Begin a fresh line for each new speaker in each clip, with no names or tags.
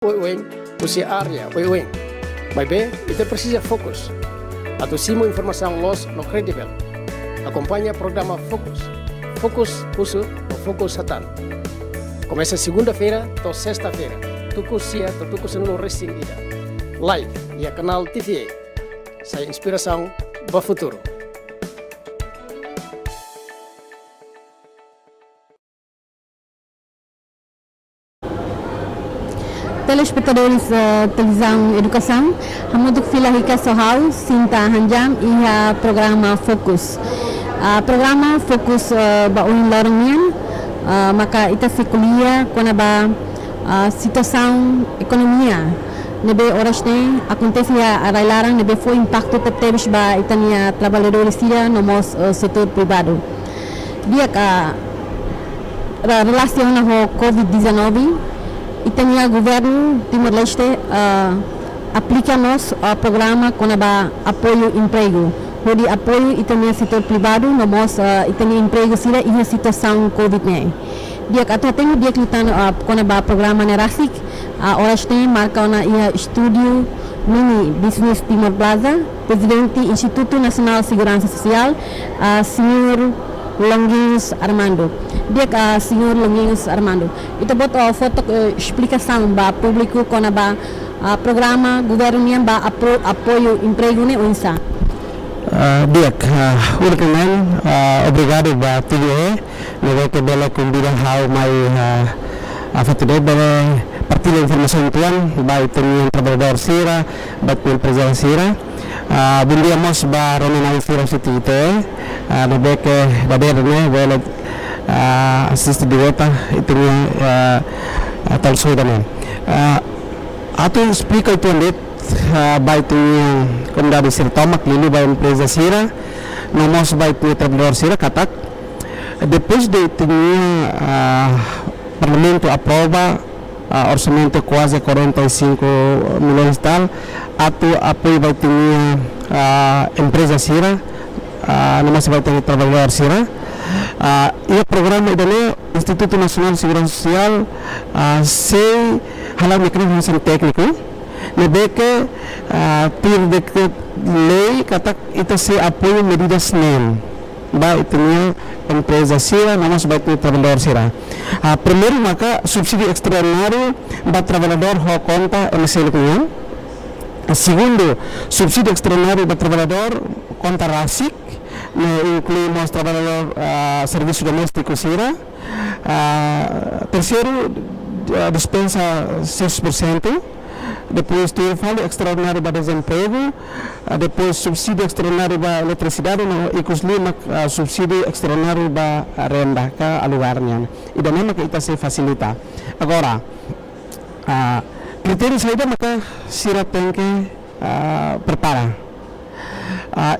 Uing, usia área, uing. Mas bem, itu precisa fokus. Atau simo informação los no credível. Acompanha o programa Focus. Focus uso no Focus Satan. Começa segunda-feira até sexta-feira. Tuku sia, tuku senlo racing ida. Live e a canal TVA. Saya inspiração para futuro.
Telespectadores televisão educação, hamudik fila hika sohau sinta hanjam iha programa Focus. Programa Focus bauin lorongnian maka ita se kuliah kona ba situação ekonomia nebe horas ne acontece a larang nebe foi impacto tetebes ba itania trabalhadores sira no mos setor privado. Dia ka relaciona ho COVID-19 itania governo Timor-Leste aplica-nos programa com apoio emprego. Onde apoio itania setor privado, nós itania emprego sira e a situação Covid-19. Dia que até tenho dia que com o programa Nerasic, horas tem marca na estúdio mini business Timor Plaza, presidente Instituto Nacional de Segurança Social, senhor Longuinhos Armando. Dia que senhor Longuinhos Armando. Itu buat foto explicação para público com o programa governo yang apoio emprego ne unsa.
Dia unicamente obrigado para TVE, me que bela convidar how mai fatidade bela partilha informação tuan baik dengan trabalhador sira, baik empresa sira. Bundia mos ba Romanai Sira City itu, nabe ke dader ne bela assist direta itu tal sudah Atu explica itu net baik tu komunidade sira tomak lili ba empresa sira, namos baik tu trabalhador sira katak. Depois de tinha parlamento aprova orçamento quase 45 milhões tal, atu apoio vai tinha empresa sira, namos baik tu trabalhador sira. E o programa do Instituto Nacional de Segurança Social se halal mecanismo técnico nebe que por decreto lei kata itu se apoio medidas NEM ba itunya empresa sira namos ba itu trabalhador sira primeiro maka subsídio extraordinário ba trabalhador ho conta MSL kunyan segundo subsídio extraordinário ba trabalhador conta RASIC incluímos trabalhador serviço doméstico sira terceiro dispensa 6%. Depois tu fala extraordinário para desemprego, depois subsídio extraordinário para eletricidade, e kusli subsídio extraordinário para renda ke alugarnya. E dalam maka kita se facilita. Agora, kriteria saja maka sira tengke prepara.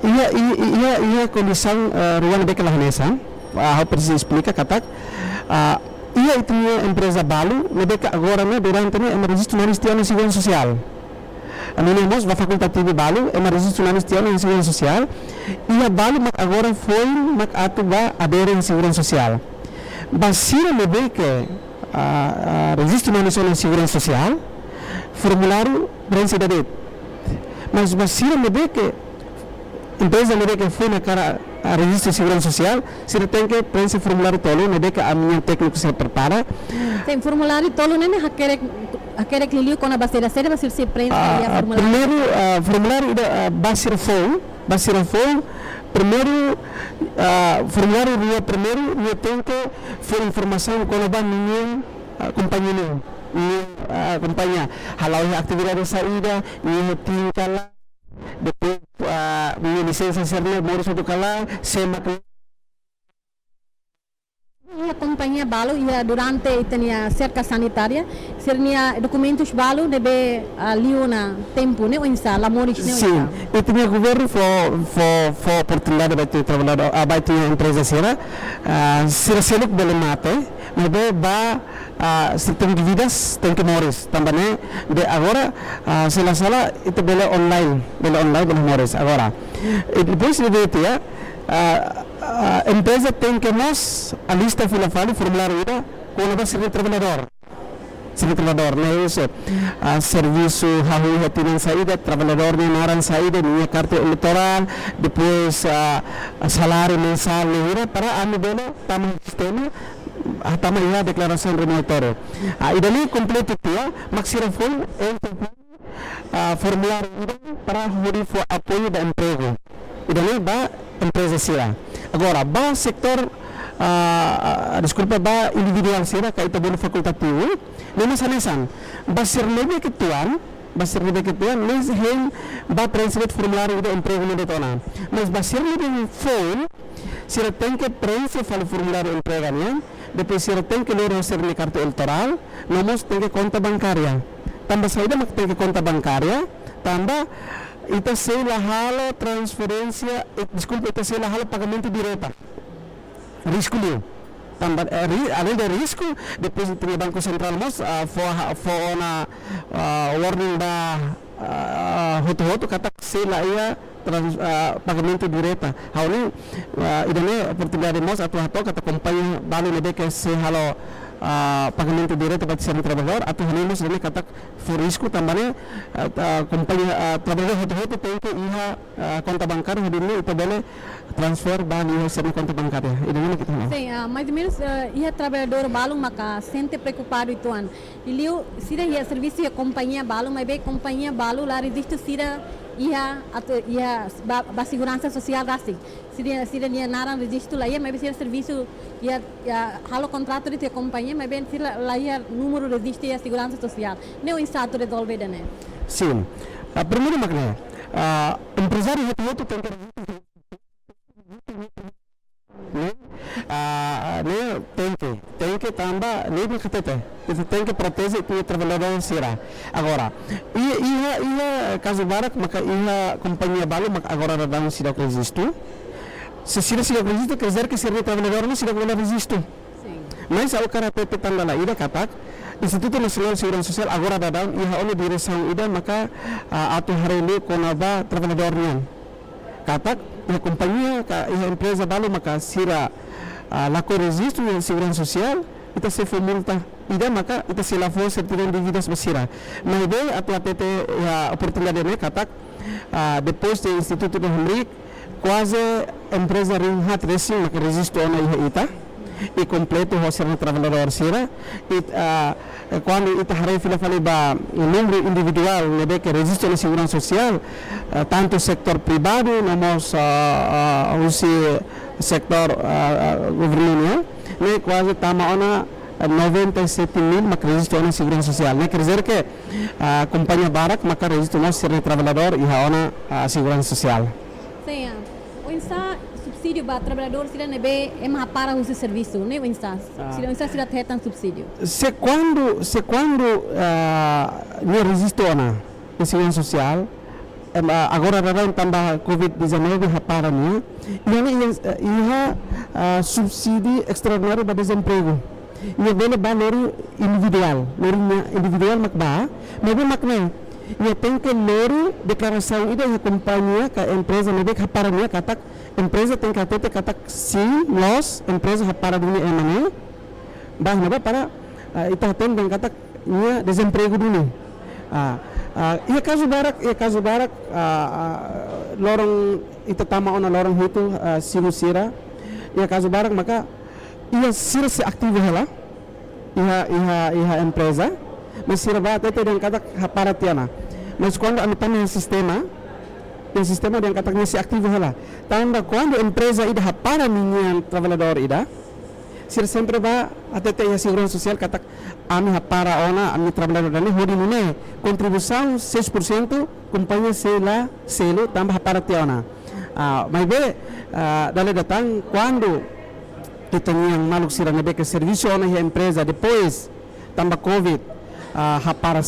Ia condição ruang de kelahanesa, how precisa explica katak. Ia itu empresa balu, mereka agora ne durante ne registro nacional de segurança social. Anonimos va facultativo balu, registro nacional de segurança social. Ia balu mak agora foi mak atu ba adere em segurança social. Basira mereka registro nacional de segurança social, formulário prensidade. Mas basira mereka empresa mereka foi na cara a registro de segurança social, se tem que preencher formulário tolo, né que a minha técnico se prepara.
Tem formulário tolo, né? Aquele que liu com a base da série, vai ser preenche formulário.
Primeiro formulário da base phone, primeiro formulário dia primeiro, eu tenho que for informação com a minha companhia, minha companhia, halau atividade saída, minha tingkala depois minha licença serna baru satu kala semak
a companhia balu ia durante itania cerca sanitária sernia documentos balu debe liuna tempo ne onsa lamori ne onsa
sim itania governo for oportunidade batu trabalhador abaitu empresa sira seluk bele mate nebe ba sistem dívidas tem que moris também de agora sala itu bele online bele moris agora depois de ver empresa tem que nós a lista fila formulário ida com o nosso trabalhador Sila trabalhador, né? Isso, serviço, hahu, hatinan saída, trabalhador, né? Naran saída, minha carta eleitoral, depois salário mensal, né? Para ano dela, tama sistema, tama ia declaração remuneratória. E dali, completo tia, maksira full, formulário para huri apoio da emprego. E dali, ba empresa sila. Agora, ba sektor desculpa ba individual sila kahit abono fakultativo nemasan basir lebe ketuan nes hen ba translate formulário de emprego no detona mas basir lebe phone sila tem que preencher o formulário de emprego niya depois sila tem que ler o ni carta eleitoral nomos tem que conta bancária tambah saída mak tem que conta bancária tambah ita sila halo transferência desculpa ita sila halo pagamento direto risco liu tambah além do risco depois tinha banco central mas for na warning ba hoto kata sila ia pagamento direto hauni idane oportunidade mas atau kata kompanhi balu nebe ke se halo pagamento direto para ser trabalhador atau hanimos dane kata for risco tambahnya kompanhi trabalhador hoto tem que iha conta bancária hodini itu boleh transfer bali ser conta bancária idane kita
sim mais ou menos iha trabalhador balu maka sente preocupado ituan iliu sira ia serviço ia companhia balu mas bem companhia balu lá existe sira iha atau iha ba segurança social rasik sira nia naran registro lá ia mas sira serviço ia halo contrato de companhia mas bem sira lá ia número registro ia segurança social não instato resolve dane
sim primeiro makna empresário itu tem que tem que tambah nem katete itu tem que proteger o trabalhador sira agora ia caso barak maka ia companhia balu maka agora radang sira registro se sira registro quer dizer que sira trabalhador não sira registro mas ao cara PP tanda lá ida katak Instituto Nasional Segurança Social agora radang ia oleh direção ida maka atu hareli konaba trabalhadornya katak ia companhia ia empresa balu maka sira laku registro de segurança social ita se foi multa ida maka ita se lafo certidão de dívidas basira mas bem atau ATT oportunidade ne katak depois do Instituto de Henrique quase empresa rinhat resi maka registro ona ita e completo o ser trabalhador sira quando ita harei fila ba número individual nebe que registro de segurança social tanto sector privado nomos usi sektor governamental ne quase tama ona 97,000 maka registro na segurança social ne quer dizer que companhia barak maka registro no ser trabalhador e ona segurança social
sim o insta subsídio para trabalhador sila nebe para o serviço ne o insta sila tetan subsídio
se quando ne registro na segurança social agora rarang tambah COVID-19 para niya iha subsidi extraordinário para desemprego ia bele ba lori individual makba mebe makna ia tem que lori declaração ida ia companhia ka empresa mebe para niya katak empresa tem que ter katak sim loss empresa para dunia emane bah naba para ita tem dan katak niya desemprego dulu ia caso barak lorong itatama ona lorong itu sinusira ia caso barak maka ia sira se aktivo hala iha empresa mas sira ba tete dan katak hapara tiana mas quando amitan yung sistema dan katak niya se aktivo hala tanda quando empresa ida hapara minyan trabalhador ida sira sempre ba atete ia segurança social katak ami para ona ami trabalhador dali hodi nune contribuição 6% companhia selo tambah para tiona mas be dali datang quando kita yang maluk sira nebe ke serviço ona a empresa depois tambah covid para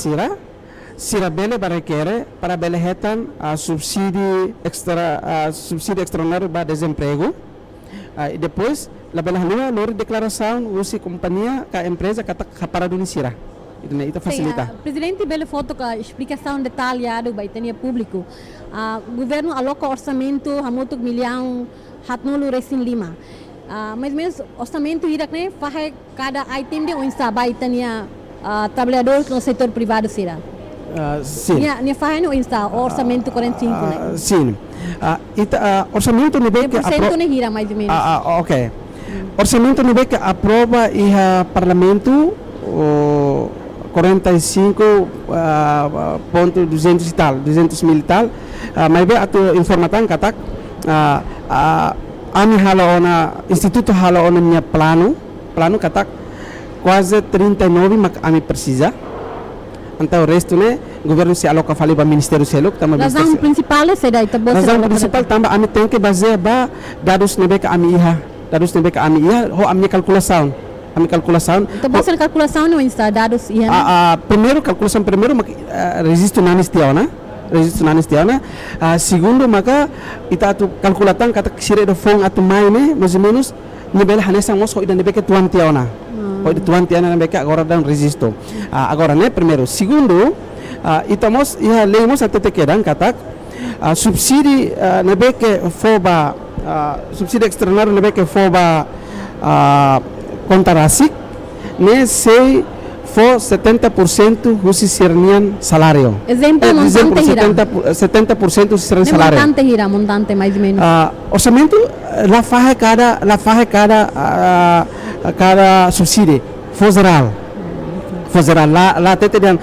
sira bele barequere para bele hetan subsídio extraordinário para desemprego depois labela hanua lori declaração usi companhia ka empresa katak para dunisira itu facilita
presidente bele foto ka explicação detalhada ba itania público governo aloca orçamento hamutuk milhão hatnulu resin 5 mais ou menos orçamento irak ne fahe cada item de onsa ba itania trabalhador no setor privado será.
Sim.
Nia faz no insta orçamento 45, né?
Sim. Orçamento nível que
10% ne gira mais ou menos.
ok. Orçamento nível que aprova e parlamento 45.200 e tal, 200 mil e tal. Mas bem atu informatan katak ami hala ona instituto hala ona minha plano katak quase 39 mak ami precisa. Então o resto né governo se aloca fali para ministério se aloca também
razão principal é será ita bolsa
razão principal também ami tem que basear ba dados nebe ka ami iha ho ami calculação
então bolsa calculação no insta dados iha
primeiro calculação primeiro registro nanis tiana segundo maka ita atu calculatan kata kisire do fong atu mai ne mais ou menos nível hanesa mos ho ida nebe ke tuan tiana pode tuan tiana nebe ke agora dan registro agora né primeiro segundo itamos ia leemos até te quedan katak subsidi nebe ke foba subsidi extraordinário nebe ke foba conta rasik ne sei for 70% husi sirnian salário.
Exemplo montante hira.
70% sirnian salário.
Montante mais ou menos.
Orçamento la fahe cada subsídio federal. La tete dan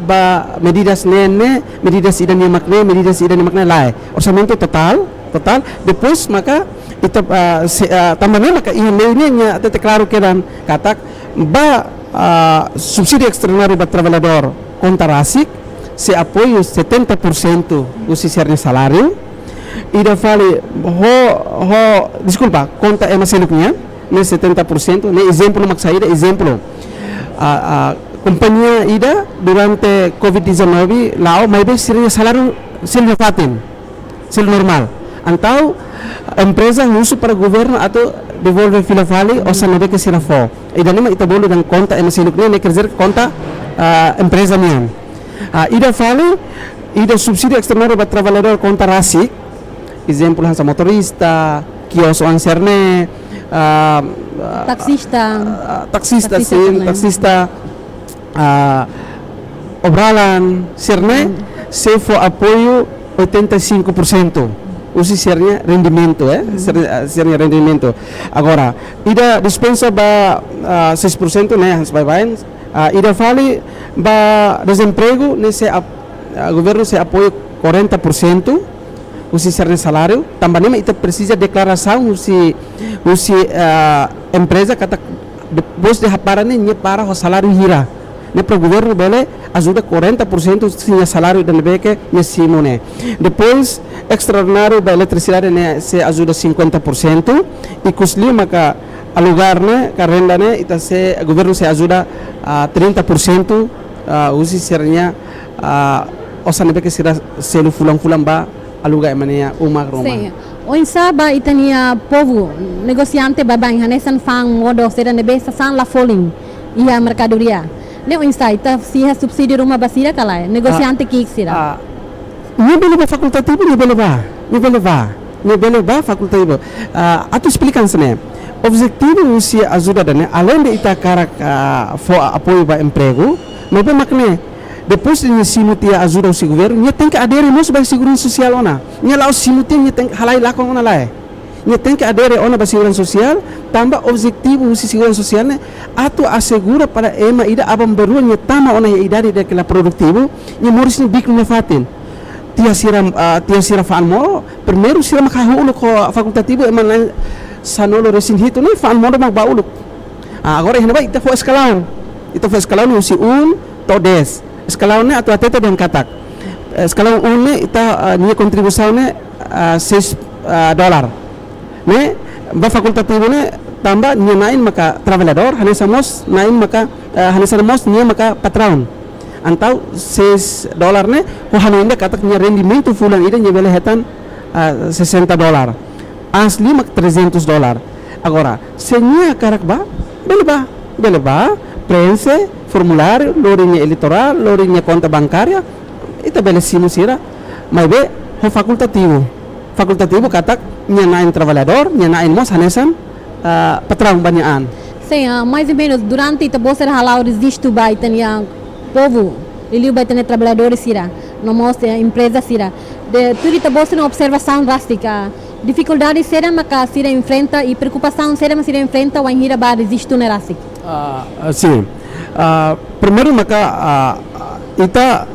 ba medidas nene, medidas idani makne lai. Orçamento total. Depois maka itu tambahnya maka ini nya tete claro quedan katak ba subsídio extraordinário para trabalhador conta rasik se apoio 70% do serne salário e da fale desculpa conta é maseluknya ne 70% ne exemplo mak saída exemplo companhia ida durante COVID-19 lao mai be serne salário serne fatin serne normal antau empresa uso para governo atau devolve fila fali o sa nabe que sira fo ida nima ita bolu dan conta e masiluk ne kerja conta empresa nian ida fali ida subsídio extraordinário para trabalhador conta rasik exemplo hansa motorista kios anserne taxista obralan serne se fo apoio 85% usi sernya rendimento sernya rendimento agora ida dispensa ba 6% né as bye ida fali ba desemprego nesse governo se apoia 40% usi sernya salário também ita precisa declaração usi empresa kata depois de raparane nye para o salário hira ne para o governo bele ajuda 40% sinha salário da nebeke ne simone depois extraordinário da eletricidade ne se ajuda 50% e cusli maka alugar ne karenda ne ita se governo se ajuda 30% usi sernya osa nebeke sira selu fulang ba aluga emania umar rumah
sim o insaba itania povo negociante babang hanesan fang modo sera nebesa san la foling ia mercadoria ne o insta se subsídio rumah basira kala negociante que sira
ni beleba fakultativo ni beleba fakultativo atu explican sene objetivo usi ajuda dane além de ita karak fo apoio ba emprego mas be makne depois de simutia ajuda o governo nya tem que aderir nos ba segurança social ona nya lao simutia nya tem halai lakon ona lai nya tem que aderir ona ba segurança social tamba objetivo usi segurança social ne atu assegura para ema ida abam baru nya tama ona ya idade de kala produktivo nya morisni bikna fatin tia sira fan mo primeiro sira makahulo ko fakultativo eman sanolo resin hito ne fan mo mag bauluk agora hina ba ita fo escalão usi to 10 escalão ne atu atete dan katak escalão ne ita nia contribuição ne $6 ne ba fakultativo ne tamba nia nain maka trabalhador hanesa mos nain maka hanesa mos nia maka patrão antau $6 ne ho hanuinda katak nia rendimento fulan ida nia bele hetan $60 asli mak $300 agora se nia karak ba bele ba prense formulário lorinya eleitoral lorinya conta bancária ita bele simusira mas be ho fakultativo katak nia nain trabalhador nia nain mos hanesan patrão banyak
Sim, mais ou menos, durante a bolsa de halal resisto vai ter povo, ele vai ter trabalhadores sira, não mostra empresa sira. De tudo a bolsa uma observação drástica, dificuldade será mas sira enfrenta e preocupação será mas sira enfrenta o anhira vai resistir na rasik.
Sim. Primeiro maka ita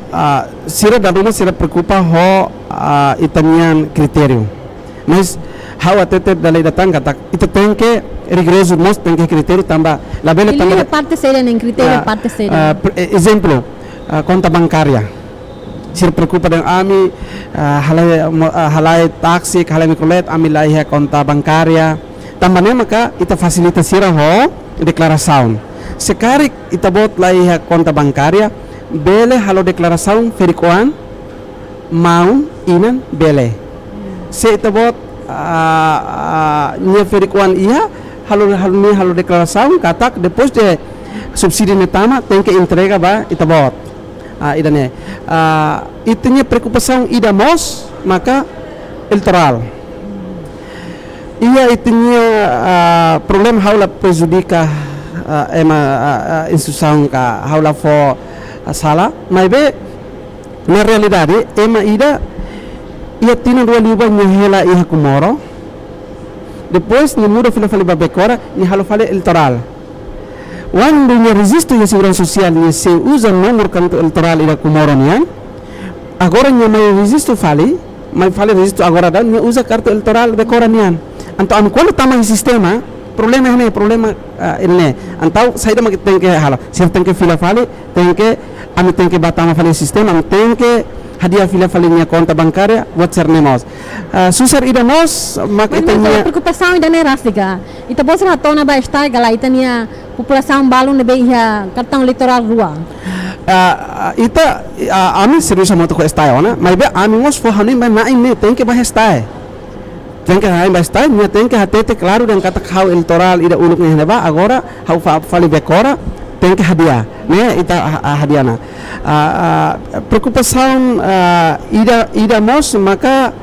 sira da rumah sira preocupa ho itanian critério. Mas how atete dalai datang kata ita tem que rigoroso most tem que critério tamba label
Ele
tamba
parte séria nem critério parte séria.
exemplo conta bancária sira preocupa dengan ami halai taksi halai microlet ami lai conta bancária tambane maka ita facilita sira ho declaração sekali ita bot lai conta bancária bele halo declaração verikoan mau inan bele se ita bot nya verikoan iya halo declaração katak depois de subsidi netama tem que entrega ba ita bot idane itinya preocupação ida mos maka eleitoral ia itinya problema haula prejudica instituição ka haula fo sala mas be na realidade ida ia tina dua liba nyahela iha kumoro depois ni muda fila fali babekora ni halo fali eleitoral quando ni resisto a segurança social ni se usa nomor canto eleitoral ida kumoro nian agora ni mai resisto fali mai fali resisto agora dan ni usa kartu eleitoral bekora nian anto am quando tama sistema problema ini problema ini antau saya dah tem que hala saya tem que fila fali tem que ami tem que batama fali sistema ami tem que hadiah fila falinya conta bancária what nemos susar ida nos mak itanya
preocupação ida nerástica ita bolsa ratona ba estar gala itania população balon nebe ia cartão eleitoral rua
ita ami serius sama tu estai ona mas be ami mos fo hanin ba na ini tem que ba estai tem que hai ba estai nya tem que hatete claro dan kata kau eleitoral ida uluk ni ba agora hau fali bekora tem que hadiah né ita hadiana preocupação ida mos maka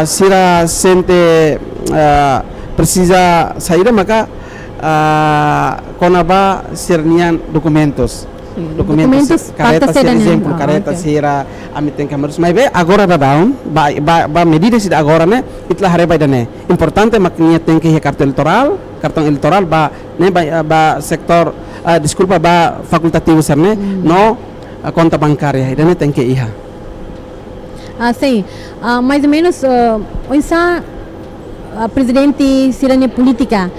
sira sente precisa sair maka konaba sirnian documentos careta sira exemplo careta sira ami tem que harus mas be agora da down ba medidas ida agora né itla hareba idane importante maknya tem que cartão eleitoral ba né ba sektor desculpa ba facultativo serne no conta bancária idane tem que iha
sim mais ou menos onsa presidente sirane política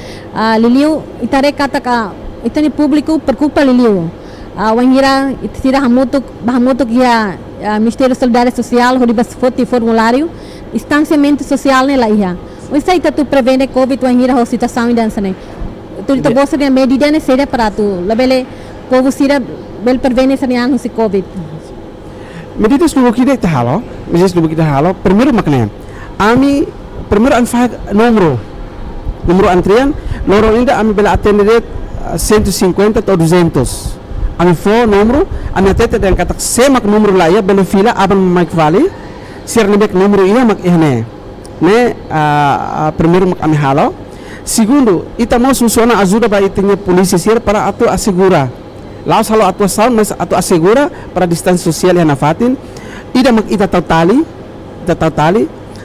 liliu itare kata ka itani público preocupa liliu wangira itira hamoto kia Ministério Solidariedade Social hori bas foti formulário distanciamento social ne la iha onsa ita tu prevene covid wangira ho situação idan sane tu ita bolsa de medida ne sera para tu labele povo sira bel prevene sanian si covid
medidas do que está halo medidas do que está halo primeiro makna ami primeiro anfa número antrian loro ainda ami bela atender 150 atau 200 ami fo número ami atete dan katak semak número lá ia bela fila aban mak vale ser nebek número ia mak ihne ne primeiro mak ami halo segundo ita mau funciona ajuda ba itinha polícia ser para atu assegura laos halo atu sound mas atu assegura para distância social yang nafatin ida mak ita totali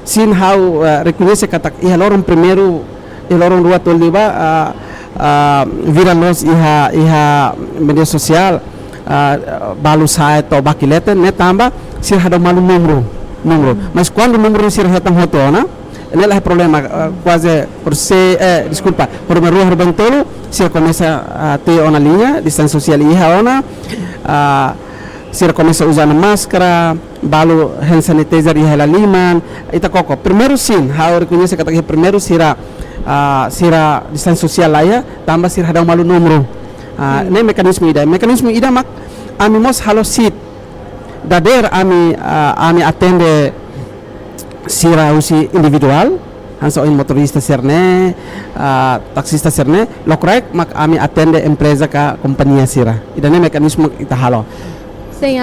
sin how reconhece katak iha lorong primeiro lorong dua toliba viralos iha media sosial balu saya atau bakilete ne tamba sir hada malu número mas quando número sir hatang hotona inilah problema quase por se desculpa por uma rua urbantolo sir começa a ter uma linha distância social iha ona sir começa a usar máscara balu hand sanitizer iha laliman ita koko primeiro sim how reconhece kata primeiro sira distância social lá ya tambah sir hada malu número ne mekanisme ida mak ami mos halo sit dader ami atende sira usi individual hanso in motorista serne taksista serne lokrek mak ami atende empresa ka companhia sira idane mekanisme ita halo
sem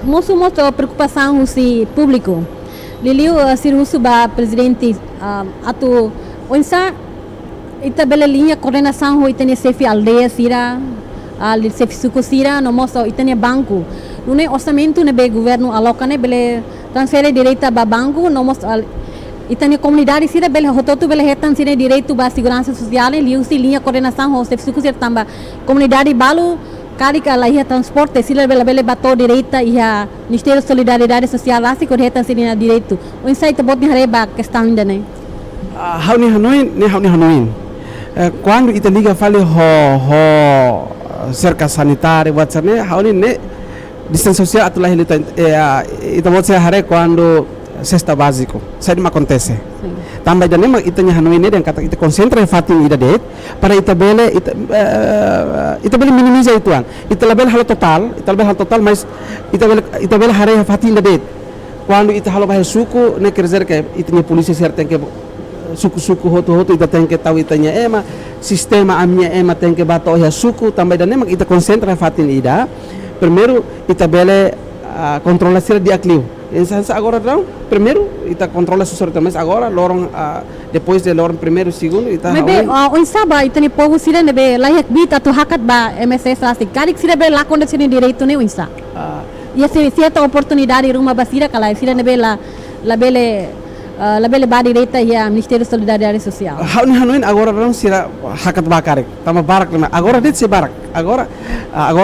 moço preocupação si público liliu sir usu ba presidente atu onsa ita bela linha coordenação ho itania sefi aldeia sira al sefi suku sira no moso itania banco nune orçamento nebe governo aloca ne bele transfere direita ba banco no moso itania comunidade sira bele hototu bele hetan sira direito ba segurança social e liusi linha coordenação ho sefi suku sira tamba comunidade balu Karika lah ia transporte sila bela bato direita ia Ministério Solidariedade Social rasi ko hetan sila direito o insight bot ni hareba questão ainda né
hau ni hanuin quando ita liga fale ho cerca sanitária WhatsApp ne hau ni ne distância social atulah ita bot saya hare quando cesta básico sai acontece também dan memang itanya hanuin ne dan kata ita konsentra fatin ida det para ita bele minimiza ituan ita label hal total mas ita bele hare fatin ida det quando ita halo bahaya suku ne kerzer ke itanya polisi certa ke suku hoto ita tem que tahu itanya sistema amnya tem que bato ya suku também dan memang ita konsentra fatin ida primeiro ita bele controla sira di acliu Ensança agora não, primeiro ita controla su sorte, mas agora lorong depois de lorong primeiro segundo ita
Maybe unsaba itani povo sira nebe layak bita tu hakat ba MSS rasik karik sira be lakon sira direito ne unsa ia se certa oportunidade rumah basira kala sira nebe la bele ba direita ia Ministério Solidariedade Social
hanuin agora não sira hakat ba karik tama barak lama agora det se barak agora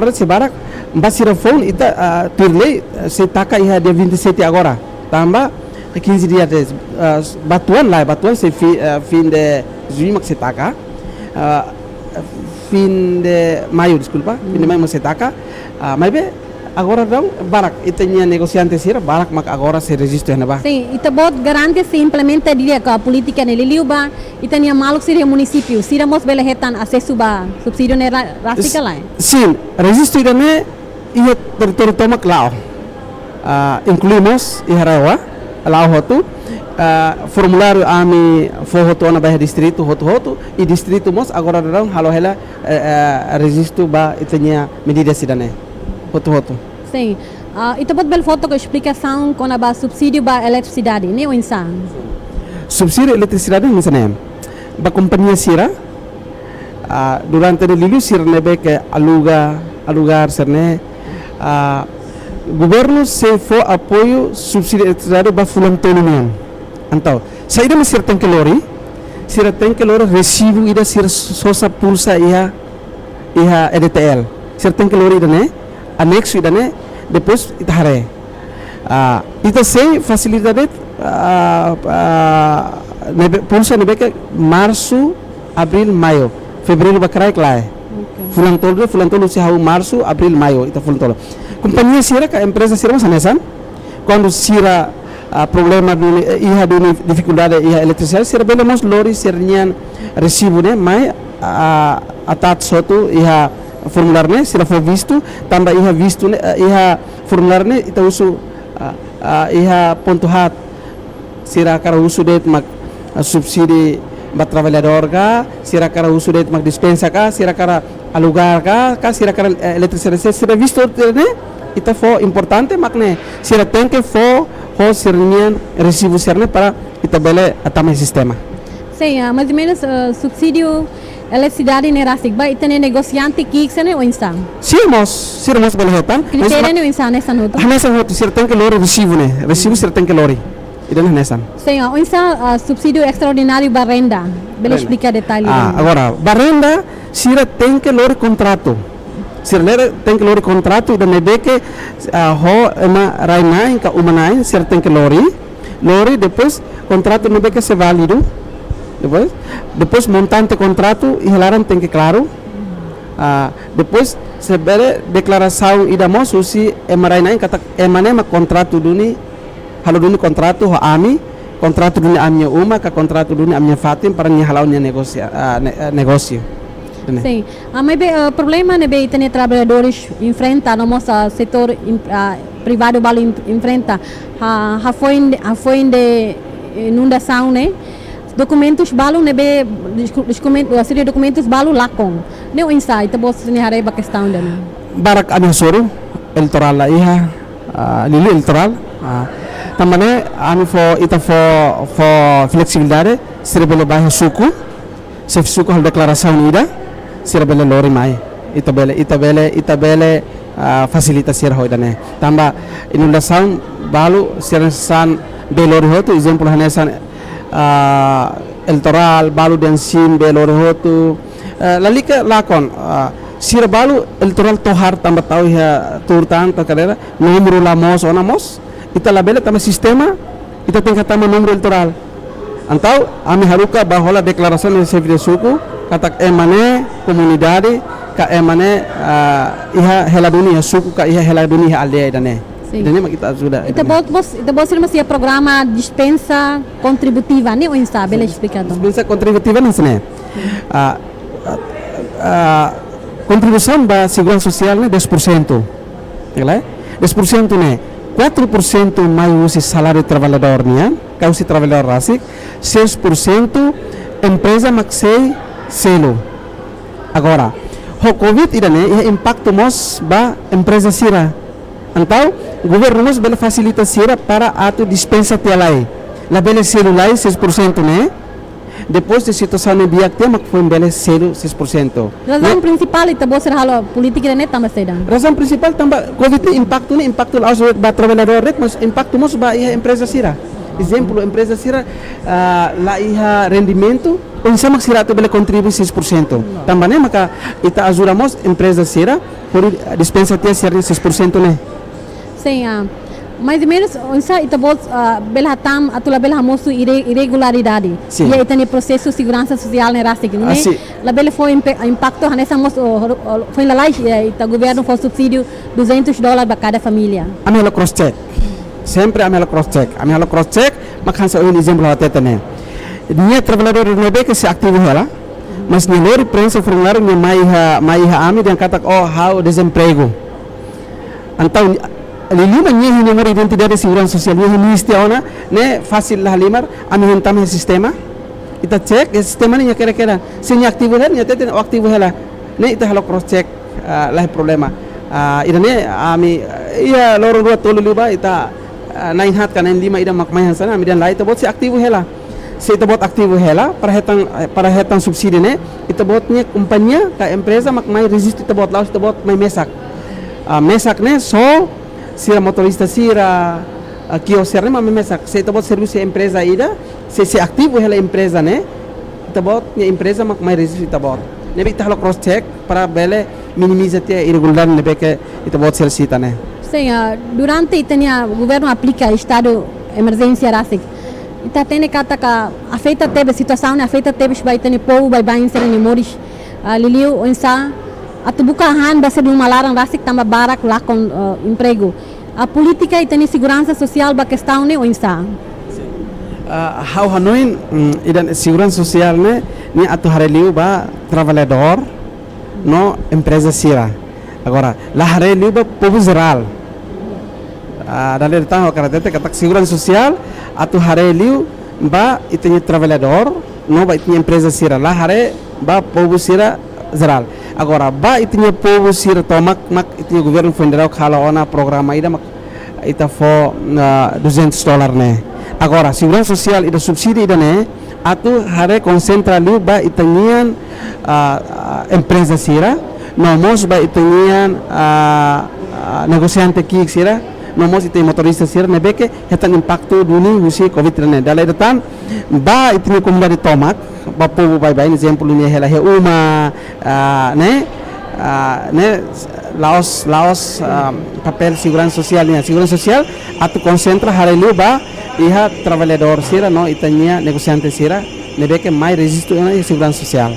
det se barak Basira phone ita turlei se taka ia dia 27 agora tambah 15 dia de batuan se fin de junho se taka fin de maio desculpa fin de maio se taka mas agora não barak itanya negociante sira barak mak agora se registra na ba
sim ita bot garante se implementa dia ka política ne liliuba itanya maluk sira município sira mos bele hetan acesso ba subsídio ne rasika lai
sim registra ne ia terutama lao incluímos iharawa lao hotu formulário ami foto na bairro distrito hotu e distrito mos agora não halo hela registro ba itanya medida sidane hotu
sim ita bot bel foto com explicação com a ba subsídio ba eletricidade ne o insan
subsídio eletricidade misalnya ba companhia sira durante o lilu sira nebe que alugar serne governo se for apoio subsídio eletricidade ba fulang tolungan então saída mas sira tem que lori recibo ida sira sosa pulsa iha EDTL sira tem que lori ida ne anexo ida ne depois ita hare ita sei facilidade pulsa nebe que março abril maio fevereiro ba crai fulang tolo se hau março abril maio ita fulang tolo companhia sira ka empresa sira sanesan quando sira problema iha duni dificuldade iha eletricidade sira belemos lori sirnian recibo ne mai atat soto iha formular ne sira for visto tambah iha visto ne iha formular ne ita usu iha pontuhat sira kara usu det mak subsidi ba trabalhador ka sira kara usu det mak dispensa ka sira kara alugar ka sira kara eletricidade sira visto ne ita fo importante makne sira tem que fo ho sirnian recibo sirne para ita bele atama sistema
sim mais ou menos subsídio eletricidade ne rasik ba itane negociante kiksane o insan sirmos bele hetan kriteria ne o insan nessa nota
sira tem que lori recibo sira tem que lori idan nesan
sim o insan subsídio extraordinário ba renda bele explica detalhe
agora ba renda sira tem que lori contrato sira tem que lori contrato idan nebe que ho ema rainain ka umanain sira tem que lori depois contrato nebe que se válido depois montante contrato ihalaran tem que claro depois se bere declaração idamos usi emarainain kata emanema contrato duni halo duni contrato ho ami contrato duni amnya uma ka contrato duni amnya fatim para nya halaunya negócio
sim mas o problema ne be tem trabalhadores enfrenta no nosso setor privado balo enfrenta foi de inundação né documentos balu nebe documentos balu lakong ne o insight bos ni hare ba questão dana
barak ani soro electoral la iha lili electoral tamane ani fo ita fo flexibilidade cerebelo bairro suku se suko hal declaração ida sira bele lori mai itabele facilita sira hoida ne tamba inundação balu sira san belori hotu exemplo hanesan electoral balu dan sim belori hotu lalika lakon sira balu electoral tohar tamba tahu ya turtan ta kadera número lamos onamos ita labele tama sistema ita tingkat tama número electoral antau ami haruka bahola declaração de serviço suku katak emane comunidade ka emane iha hela dunia suku ka iha hela dunia aldeia dane dane makita sudah
ita bos masih programa dispensa contributiva ne o insa bela explicado
dispensa contributiva não sene contribuição ba segurança social ne 10%, ya 10% ne 4% mais usi salário trabalhador nia kau si trabalhador rasik 6% empresa maksei selo agora ho covid idane ia impacto mos ba empresa sira antau governo mos bela facilita sira para atu dispensa tialai la bela celular 6% ne depois de situação de biak tem mak foi bela 6%.
Razão principal ita bos halo política ne tamba seda.
Razão principal tamba covid impacto aus ba trabalhador ret mas impacto mos ba ia empresa sira. Exemplo empresa sira la iha rendimento o sama sira tu bela contribui 6%. Tamba ne maka ita ajudamos empresa sira por dispensa tia sira 6% ne.
Sim, mais ou menos onsa ita bos bela tam atula bela mosu irregularidade. E ita ne processo segurança social ne rasik ne. La bela foi impacto hanesa mos foi la lei ita governo foi subsídio $200 para cada família.
Amela cross check. Sempre amela cross check makan sa un exemplo ateta ne. Nia trabalhador no que se ativo ela. Mas ni lori prensa formulário ni mai ha ami dan katak how desemprego. Antau lima nya número identidade segurança social ni ministeriona ne fácil lah limar ami hentam sistema ita check sistema ni kira-kira se nya aktivo ela nya tete aktivo ela ne ita halo cross check lah problema idane ami ia loro dua tolu liba ita 9 hat kan 5 ida makmai hansana ami dan lai ita bot se aktivo ela se ita bot aktivo ela para hetang subsidi ne ita bot nya companhia ka empresa makmai resist ita bot laus ita bot mai mesak mesak ne so sira motorista sira kiosera ne mame mesak se ita bot serviço empresa ida se aktivo ela empresa ne ita bot nya empresa makmai resist ita bot ne ita halo cross check para bele minimiza te irregular ne beke ita bot sel sita ne.
Sim, durante itania governo aplica estado emergência rasik. Ita tene kata ka afeta tebe situação afeta tebe vai tene povo vai inserir ni moris liliu onsa atubuka han base de uma larang rasik tamba barak lá com emprego. A política itani segurança social ba questão ne onsa.
How hanoin idan segurança social ne ni atu hareliu ba trabalhador no empresa sira. Agora, la hareliu ba povo geral. Dalam tang karatete katak segurança social atu hareliu ba itani trabalhador no ba itani empresa sira. La hare ba povo sira geral. Agora, ba itani povo sira tomak mak itani governo federal khala ona programa ida mak ita fo $200 ne. Agora, segurança social ida subsidi ida ne atu hare concentra liu ba itanian empresa sira nomos ba itanian negociante ki sira nomos itani motorista sira ne beke hetan impacto duni husi covid ne dalai datan ba itani comunidade tomak ba povo bai exemplo ni hela he uma ne laos papel segurança social atu concentra hareliu ba iha trabalhador sira no itania negociante sira ne beke mai resisto na segurança social.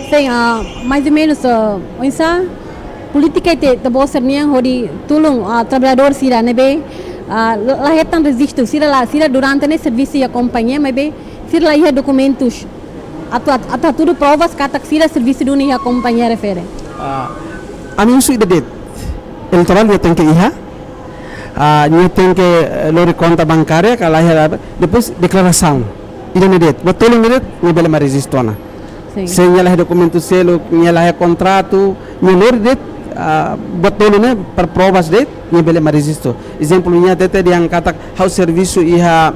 Sim, mais ou menos onsa política te bos niang hodi tulung trabalhador sira ne be lahetan resisto sira durante ne serviço e companhia me be sira lá ia documentos atu tudo provas katak sira serviço do nia companhia refere.
Ami usu ide electoral dia tem que iha nia tem que lori conta bancária kala depois declaração ida nedet betul nedet ni bele maresistona se nia documento selo nia contrato ni lori det betul ne per provas det ni bele maresisto exemplo nia tete yang katak house serviço iha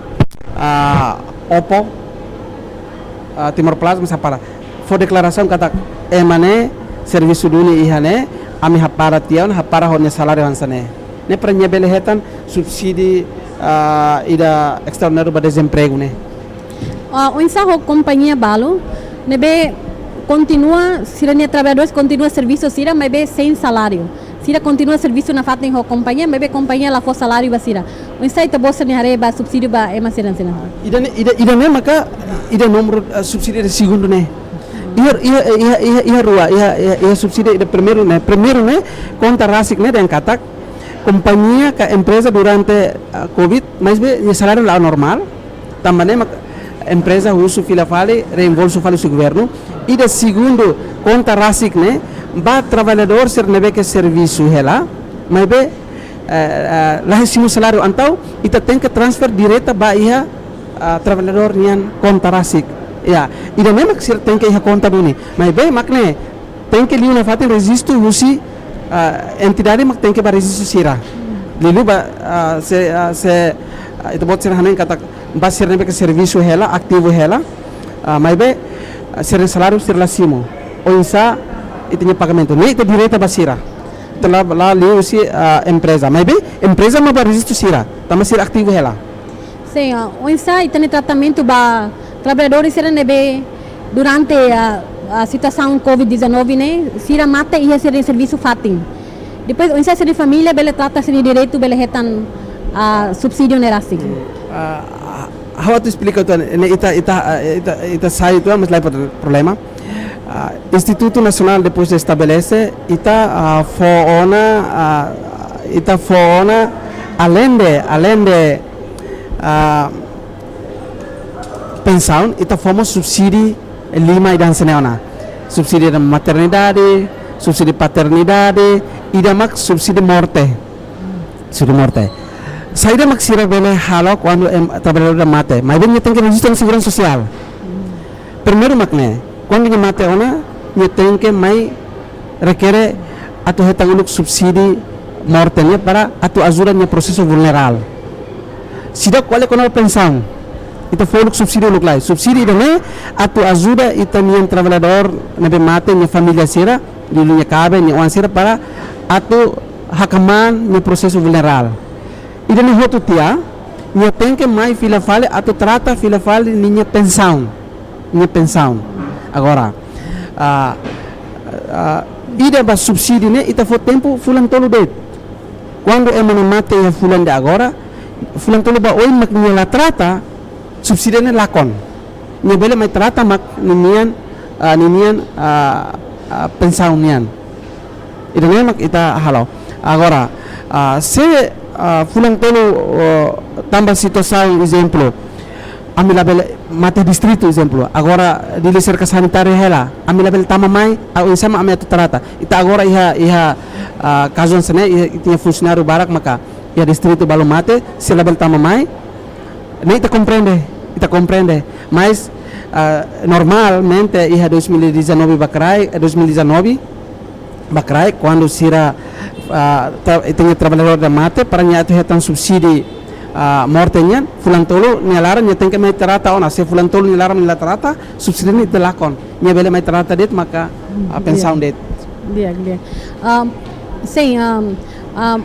Oppo Timor Plasma sapara
for declaração kata emane serviço duni ihane ami hapara tiaun hapara honne salário hansane ne para nye belehetan subsidi ida extraordinário para desemprego ne
O ensaio companhia balo, nebe continua, se os trabalhadores continua serviço sira, mas be sem salário. Sira continua serviço na fatem ho companhia, mas be companhia lá for salário basira. O ensaio tá bolsa ne hareba subsídio ba ema sira sira.
Ida ne maka ida número subsídio de segundo ne. Ia rua, ia subsídio ida primeiro ne conta rasik ne dan katak companhia ka empresa durante Covid, mas be salário lá normal. Também empresa uso fila fale reembolso fale su governo e de segundo conta rasik ne ba trabalhador ser nebe que serviço hela mas be lá recebe salário antau ita tem que transfer direta ba ia trabalhador nian conta rasik ya ida mesmo que ser tem que ia conta duni mas be makne tem que li una fate registro usi entidade mak tem que ba registro sira lilu ba se ita bot ser hanen kata ba ser nebe que serviço hela ativo hela mas be ser salário ser lá cima ou insa itinya pagamento ne ita direta basira telah lá liu si empresa mas be empresa ma ba registro sira tama ser ativo hela
Sim, o ensaio tem tratamento ba trabalhadores sira nebe durante a situação COVID-19 né sira mata ia ser serviço fatin depois o ensaio de família bele trata se direito bele retan subsídio nerasig
how to explica tu ita sai tu mas lá problema Instituto Nacional depois de estabelece ita foona além de pensão ita fomos subsídio lima e dança neona subsídio de maternidade subsídio de paternidade e damak subsídio morte saída maksira bele halo quando trabalhador mate mas bem tem que registrar na segurança social primeiro makne quando ele mate ona ele tem que mais requer atu hetanguluk subsidi morte para atu ajuda no processo vulnerável sida qual é a pensão itu foluk subsidi uluk lai subsidi ini atu ajuda itu nian trabalhador nabe mate ni família sira dilunya cabe ni wan sira para atu hakaman no processo vulnerável ida ni hotu tia ni tem que mais fila fale atu trata fila fale ni pensão agora ida ba subsidi ne ita fo tempo fulan tolu det quando é mate ya fulan de agora fulan tolu ba oi mak ni la trata subsidi ne lakon ni bele mai trata mak ninian pensão nian ida ne mak ita halo agora se fulan tolu tambah situação exemplo amilabel mate distrito exemplo agora di cerca sanitária hela amilabel tama mai au sama ame tu trata ita agora iha caso sene tinha funcionário barak maka ia distrito balu mate se label tama mai nem ita compreende mas normalmente iha 2019 bakrai quando sira tinha trabalhador da mate para nyatu hetan subsidi mortenya fulan tolu nialaran nya tem que mai trata ona se fulan tolu nialaran nila trata subsidi ni telakon nya bele mai trata det maka pensão det
dia sim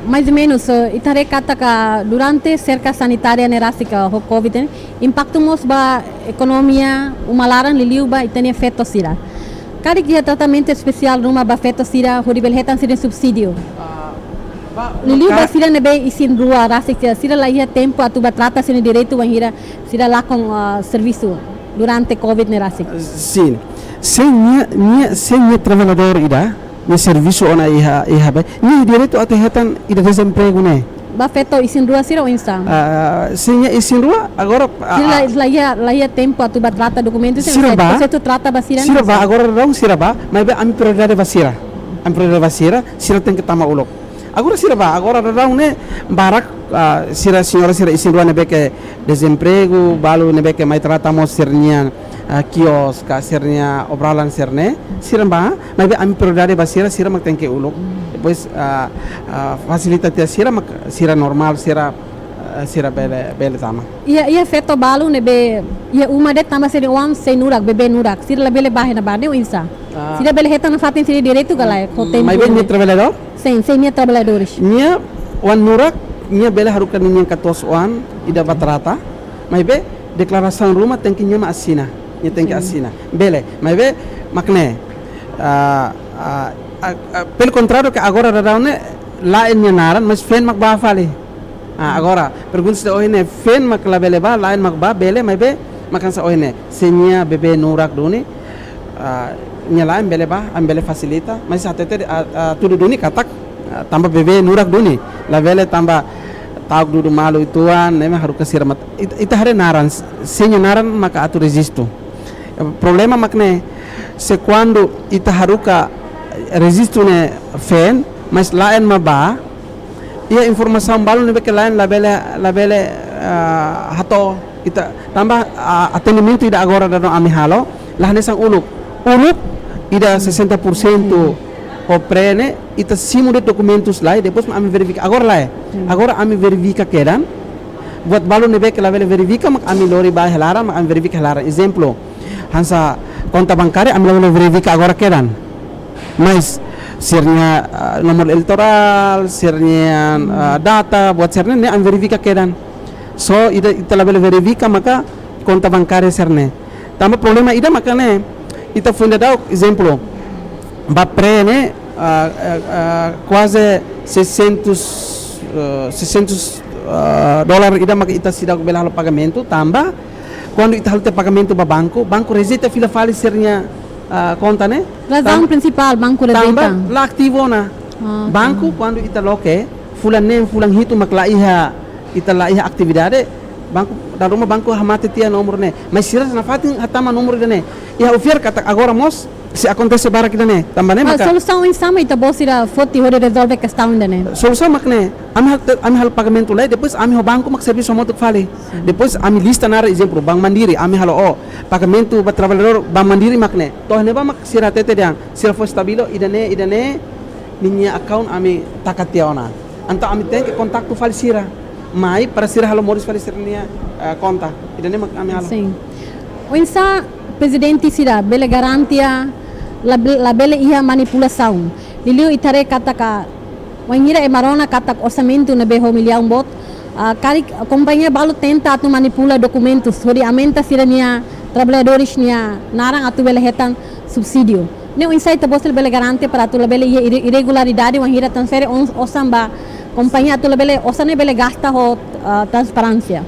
mais ou menos itare kata ka durante cerca sanitária nerástica ho covid impacto mos ba economia umalaran liliu ba itani efeito sira cada dia tratamento especial numa ba efeito sira horibel hetan sira subsídio Liliu basira nebe isin rua rasik sira lá ia tempo atu batrata sini direito wanhira sira lá com serviço durante covid ne rasik
sim sem trabalhador ida ni serviço ona iha ba ni direito atu hetan ida desemprego ne
ba feto isin rua sira o insta
sem isin rua agora
sira lá ia tempo atu batrata documentos
você
tu trata basira
sira ba agora não sira ba mas ami prioridade basira sira tem que tama ulok agora sira ba agora rarão ne barak sira senhora sira isin rua nebe que desemprego balu nebe que mai tratamos sernia kios sernia obralan serne sira ba mas ami prioridade basira sira mak tem que ulok depois facilita tia sira normal sira sira bele tama.
Ia feto balu nebe ia uma de tama seri uam sei nurak bebe nurak sira lebele bahe na bade o insa. Sira bele heta na fatin sira direito galai ko tempo.
Mas bem trabalhador?
Sem minha trabalhadores.
Nia wan nurak nia bele harukan nia katos wan ida batrata. Mas be declaração rumah tem que nia assina. Nia tem que assina. Bele, mas be makne pelo contrário que agora radaune lain nia naran mas fen mak ba fali. Agora pergunta se ohine fen mak la bele ba lain mak ba bele mas be makan sa ohine senya bebe nurak duni nia lain bele ba am bele facilita mas até tudo duni katak tambah bebe nurak duni la bele tambah tahu dulu malu ituan nema harus kasih ramat itu hari naran senya naran maka atu resisto problema makne se quando ita haruka resisto ne fen mas lain maba ia informasi balu ne beke lain labele hato ita tambah atendimento ida agora dano ami halo lah nesang uluk ida 60% o prene ita simu de documentos lá e depois ami verifica agora ami verifica quedan buat balu ne beke labele verifica mak ami lori ba helara mak ami verifica helara exemplo hansa konta bancária ami labele verifica agora quedan mas sirnya nomor elektoral sirnya data buat sirnya ne ami verifica quedan so ita labele verifica maka konta bancária sirne tambah problema ida makane ita funda dau exemplo ba prene quase 600 dólar ida maka ita sida bela halo pagamento tambah quando ita halo pagamento ba banco rejeita fila fali sernya conta ne
razão principal banco rejeita
tambah la aktivo na banco quando ita loke fulan hitu makla iha ita la iha atividade banco da rumah banco hamate tia nomor ne mas sira na fatin hatama nomor ne iha ofer kata agora mos se acontece bara kita ne tambah ne maka
solução em sama ita bosira foti hore resolve questão ne
solução makne ami hal pagamento lá depois ami ho banco mak serviço moto fale depois ami lista nara exemplo Bank Mandiri ami halo pagamento ba trabalhador Bank Mandiri makne toh ne ba mak sira tete diang sira fo stabilo idane minha account ami takationa anta ami tem que contato fale sira mai para sira halo moris fale sira nia conta idane mak ami halo
sim o insa presidente sira bele garantia la bele ia manipulação liliu itare kataka wangira emarona katak orçamento na beho milhão bot kari companhia balu tenta atu manipula documentos hori aumenta sirania trabalhadores nia narang atu bele hetan subsídio ne o insight bosel bele garante para atu bele irregularidade wangira transfere osamba companhia atu bele osane bele gasta ho transparência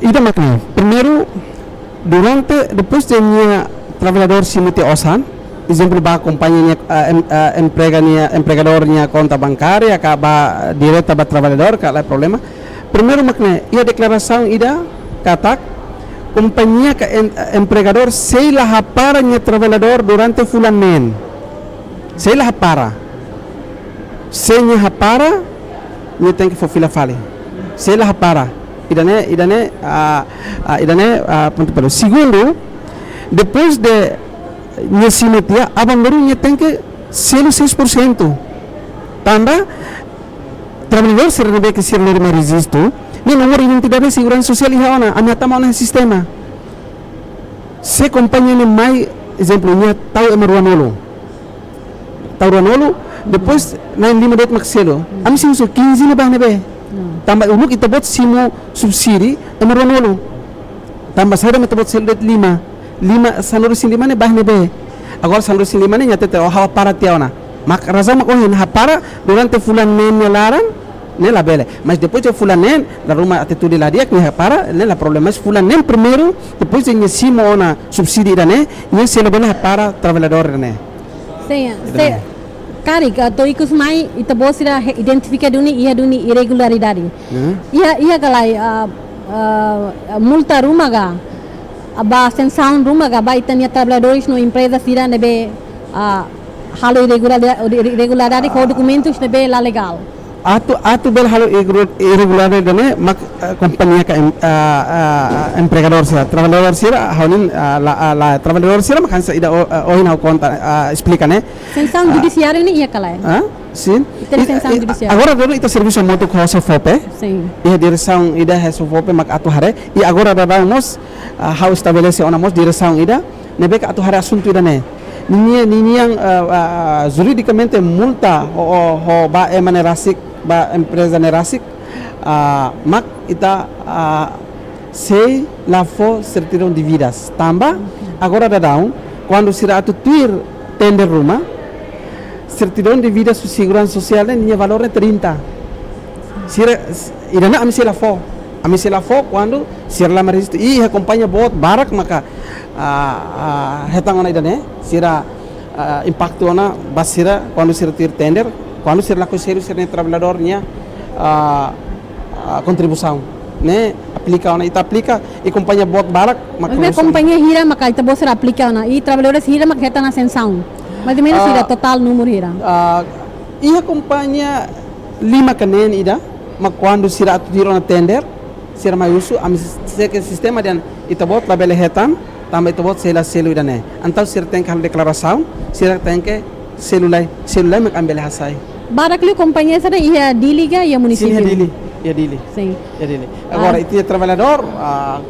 ida makna primeiro depois de minha trabalhador simite osan exemplo ba companhia empregadornya conta bancária ka ba direta ba trabalhador ka lá problema primeiro makne ia declaração ida katak companhia ka empregador sei la hapara nya trabalhador durante fulan men sei la hapara sei nya hapara nya tem que fofila fale sei la hapara idane ponto pelo segundo depois de nya simetia abang baru nya tem que selo 6% tambah trabalhador será que ser norma resisto nem nomor identidade segurança social ihaona amata mana sistema se companhia ne mai exemplo nya tau emarwanolo depois na 5 det makselo ami sim so 15 ne ba ne be tambah uluk ita bot simo subsidi emarwanolo tambah saya meta bot selo det 5 sanur sindima ne bahne be agora sanur sindima ne nyate hawa para tiauna mak raza mak ohin hapara durante fulan nen laran ne la bele mas depois de fulan nen la rumah atitude la dia que hapara ne la problema es fulan nen primeiro depois de nyesimo ona subsidi dane ne se la bele hapara trabalhador ne
se kari to ikus mai ita bosira identifica duni irregularidade ia galai multa rumaga aba sensaun rumaga ba itania trabalhadores no empresa sira nebe halo irregularidade com documentos nebe la legal
atu bel halo irregular dane mak kompanיה empregador sira trabalhador sira haunin la trabalhador sira makan sa ida ohin hau conta explica
Sensão judiciário ni ia kalai.
sim
Sensão judiciário.
agora dulu itu serviço moto ko so fope
Sim.
ia direção ida he so fope mak atu hare e agora damos hau estabelece onamos direção ida nebe ka atu hare assunto ida ne Nini yang juridicamente multa ho ba emane rasik ba empresa ne rasik mak ita sei la fo certidão de vidas tamba agora dadão quando será tu tuir tender rumah certidão de vida su segurança social ni valor 30 sira idana ami sei la fo quando sira la registro e acompanha bot barak maka hetang ona idane sira impacto ona basira quando sira tir tender quando sira la coseiro sira trabalhador nya contribuição né aplica ona ita aplica e companhia bot barak
Mas companhia hira maka ita bosra aplica ona e trabalhadores hira maka heta na sensão. Mas menos hira total número hira.
Ia companhia 5 kanen ida mak quando sira tir ona tender sira mai usu am sistema dan ita bot label hetan também itu buat selu ida ne antau sir tem que declaração sir tem que celulai mak ambil hasai
Barakli companhia sara ia diliga ia município.
Sim, ia dili.
Sim.
Ia dili. Agora itu trabalhador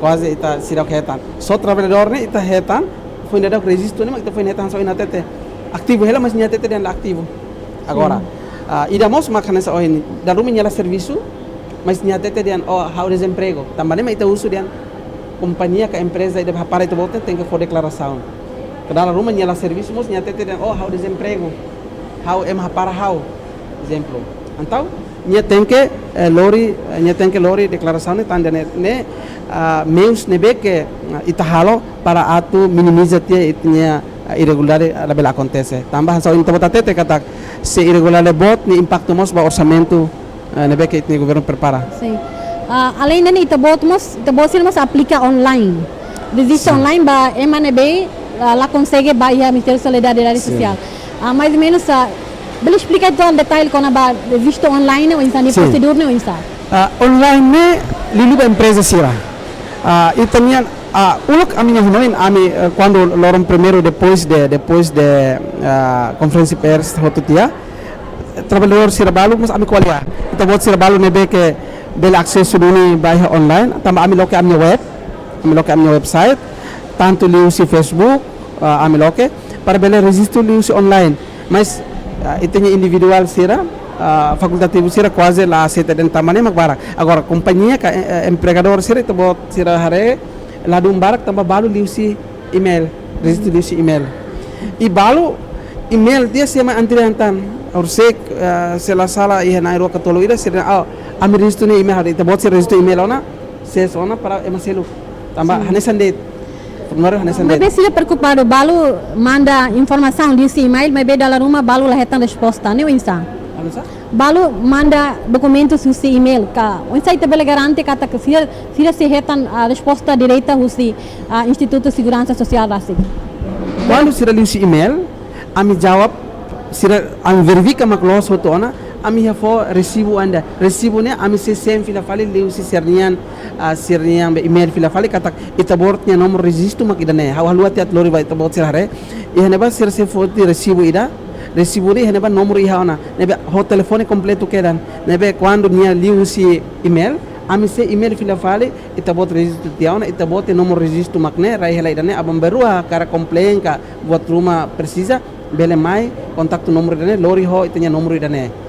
quase ita sira hetan. Só trabalhador ne ita hetan foi nada registro ne mak ita foi hetan só ina tete. Aktivo hela mas nya tete dan aktivo. Agora ida mos makan sa ohin daru menyala serviço mas nya tete dan hau desemprego. Também mak ita usu dan companhia que a empresa ida para itu bote tem que for declaração. Kadala rumah nyala serviço mos nya tete dan hau desemprego. Hau para hau exemplo. Então, nya tem que lori declaração tanda ne meus nebe que itahalo para atu minimiza tie itnya irregular label acontece. Tambah sa into botate kata se irregular bot ni impacto mos ba orçamento nebe que itnya governo prepara.
Sim. Além dani ita botmos aplica online. Desiste online ba MNB lá consegue ba ia Ministério da Solidariedade Social. Mais ou menos beli explicar todo o detalhe quando ba visto online ou insa ni procedur ni ou insa.
Online ne lilu ba empresa sira. Itanya ulok aminya hunoin ami quando loram primeiro depois de conferência pers hotutia trabalhador sira balu mas ami kualia. Ita bot sira balu nebe que bel acesso duni baia online tamba ami loke ami website tanto liu si Facebook ami loke para bele registro liu si online mas itenya individual sira facultativo sira quase la seta den tamane magbarak agora companhia ka empregador sira ito bot sira hare ladum barak tamba balu liu si email registro liu si email i balu email dia sema antriantan orsek sela sala iha nairo katolo ida sira ami registro ni email ita bot sira registro email ona ses ona para emaselu tamba hanesan date
Mas se preocupado, balu manda informação desse e-mail, mas bem dalam rumah balu lah hetan resposta, ni insa. Balu manda documentos desse e-mail, ka insa itu boleh garanti kata que se hetan resposta direita desse Instituto Segurança Social Rasik.
Quando sira liu e-mail, ami jawab sira ami verifika maklos hoto ona ami hafo resibo anda resibo ne ami se sem fila fali liu sirnian be email fila fali kata itabortnya nomor registro mak idane halu ati at lori ba itabort sir hare ihane ba sir se foti resibo ida resibo ne ihane ba nomor iha ona nebe ho telefone completo kedan nebe quando nia liu si email ami se email fila fali itabort registro tiauna itabort nomor registro makne rai hela idane abam berua kara complain ka buat rumah precisa bele mai contato nomor idane lori ho itanya nomor idane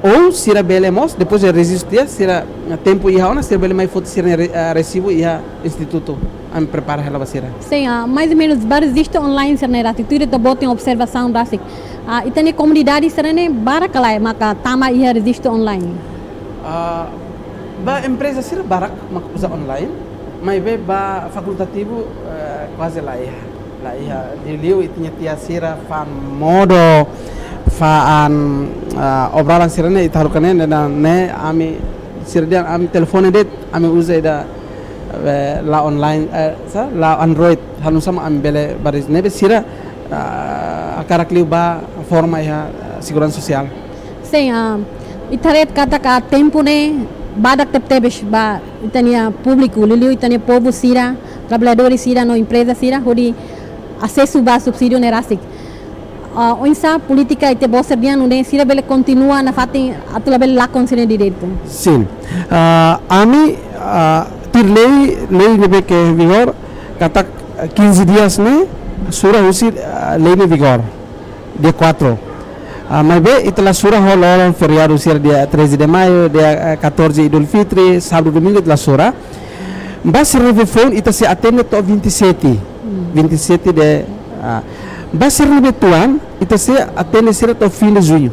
ou sira bele mos depois de resistir sira tempo iha ona sira bele mai foto sira recibo iha instituto am prepara ela basira
sim mais ou menos existe online sira ne rati tudo to botem observação rasik itane comunidade sira ne barakalai maka tama iha resiste online
ba empresa sira barak mak usa online mai be ba facultativo quase lá iha diliu itnya tia sira fan modo faan obralan sirene itarukane ne ami sirdian ami telefone det ami usa ida la online la android hanu sama ami bele baris nebe sira akarak liu ba forma ya segurança social
sim itaret kata ka tempo ne badak tebes ba itania público liliu itania povo sira trabalhadores sira no empresa sira hodi acesso ba subsídio nerasik onsa política ite bossa bien une sira bele continua na fatin atula bele lakon sine direito
sim ami lei nebe que vigor kata 15 dias ne sura usir lei ne vigor dia 4 mas bem, itulah surah holol feriado usir dia 13 de maio, dia 14 Idul Fitri, sábado domingo itulah surah. Mas telefone ita se atende to 27 de mas rebe tuan ita se atende sira to fim de junho.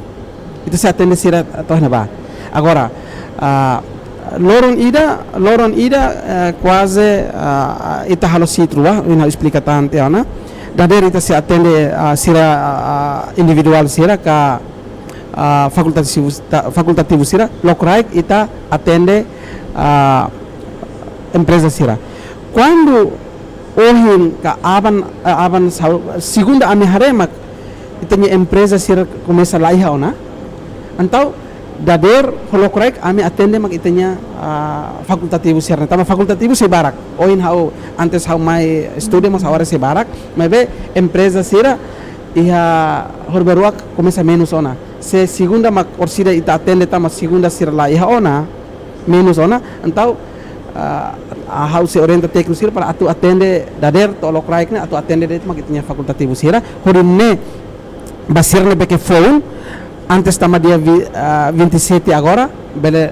Ita se atende sira to neba. Agora, loron ida quase ita halo sitrua, ina explica tante ana. Dader ita se atende sira individual sira ka fakultativo sira lokraik ita atende empresa sira. Quando ohin ka aban segunda ami haremak itanya empresa sira começa lá iha ona. Então dader holokraik ami atende mak itanya fakultativo sira. Tama fakultativo se barak. Ohin hau antes hau mai studio mas agora se barak. Mas be empresa sira iha horberuak começa menos ona. Se segunda mak orsida ita atende tama segunda sira lá iha ona menos ona. Então hau se orienta técnico sira para atu atende dader to lokrai kena atu atende det mak itanya fakultativo sira. Horinne basirne beke phone antes tama dia 27 agora bele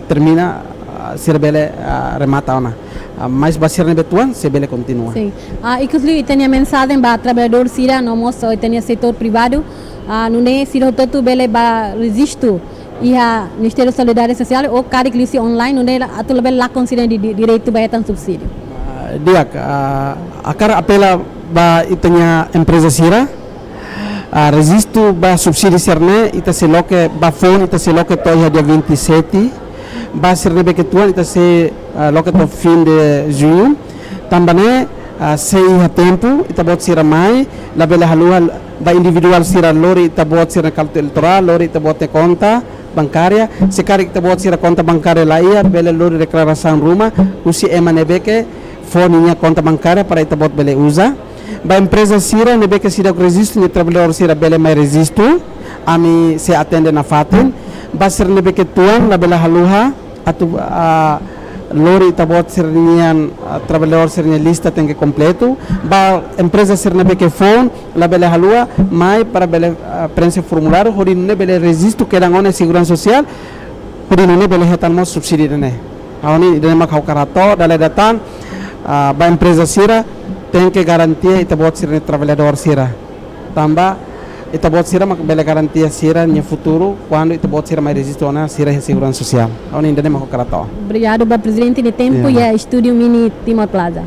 termina sira bele remata ona. Mas basirne betuan se bele continua.
Sim. Inclusive itania mensagem ba trabalhador sira no moço itania setor privado nune sira todo bele ba resisto iha Ministério da Solidariedade Social ou cada cliente online nune atul bele lá considera direito ba etan subsídio.
Dia akar apela ba itanya empresa sira resisto ba subsídio sirne ita se loke ba phone ita se loke to dia 27 ba sirne be ketuan ita se loke to fim de junho tambane se iha tempo ita bot sira mai la bela halua ba individual sira lori ita bot sira kalto elektoral lori ita bot conta bancária se kari ita bot sira conta bancária la ia bela lori declaração ruma usi emane ke phone nya conta bancária para ita bot bele usa. Ba empresa sira nebe que sira resisto ni trabalhador sira bele mai resisto ami se atende na fatin ba sir nebe que tuan la bela haluha atu lori tabot sirnian trabalhador sirnia lista tem que completo ba empresa sir nebe que phone la bela halua mai para bele prensa formulário hori nebe resisto que rangone segurança social hori nebe bele hetan subsídio ne awni dene mak karato dale datan ba empresa sira tem que garantir ita bot sira trabalhador sira tamba ita bot sira mak bela garantia sira no futuro quando ita bot sira mais resistona sira segurança social oni indane mak karato.
Obrigado ba presidente de tempo e estúdio mini Timor Plaza.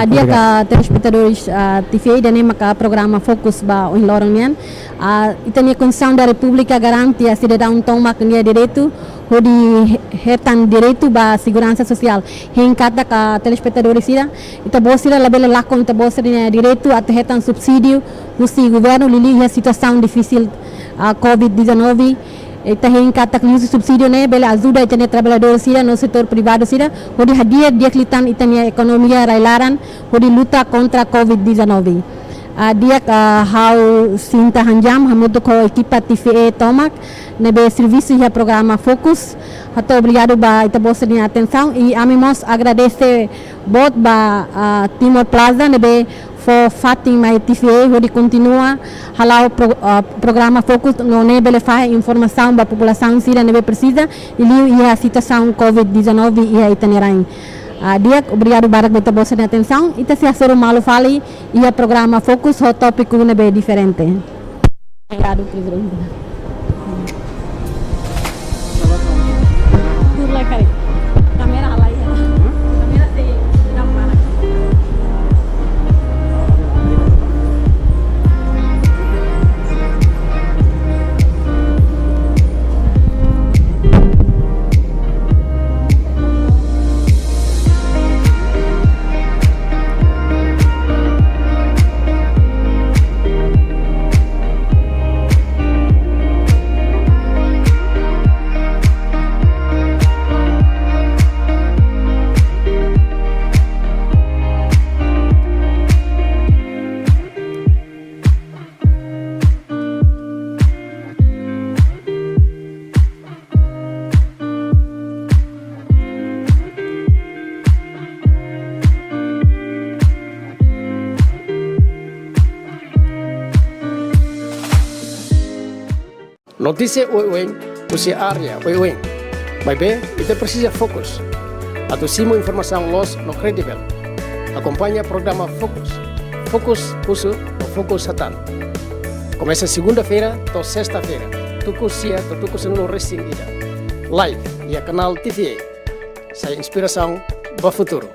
Dia ka telespectadores TV dan maka programa fokus ba on loronian itania Constituição da República garante a cidadão toma kania direito hodi hetan direito ba segurança social hen kata ka telespectadores sira ita bosira labela lakon ita bosira direito at hetan subsídio usi governo lili a situação difícil COVID-19 ita hen kata klusi subsídio ne bela ajuda itania trabalhador sira no setor privado sira hodi hadir dia klitan itania ekonomia railaran hodi luta contra COVID-19 dia hau sinta hanjam hamudo ko equipa TVE tomak nebe serviço e programa Focus muito obrigado ba ita bossa de atenção e amimos agradece bot ba Timor Plaza nebe for fatin mai TVE hodi continua halau programa Focus no nebe faz informação ba população sira nebe precisa e a situação COVID-19 e a itinerário. Dia obrigado barak beta bossa de atenção e se assoro malu fali e a programa Focus o tópico nebe diferente. Obrigado presidente. Kamera halai kamera se sedang mana
Notícia Ueng, usia área Ueng. Mas bem, itu precisa fokus. Atau simo informação los no credível. Acompanha o programa Focus. Focus uso no Focus Satan. Começa segunda-feira até sexta-feira. Tuku sia, tuku senulu resting ida. Live via canal TVA. Saya inspiração para futuro.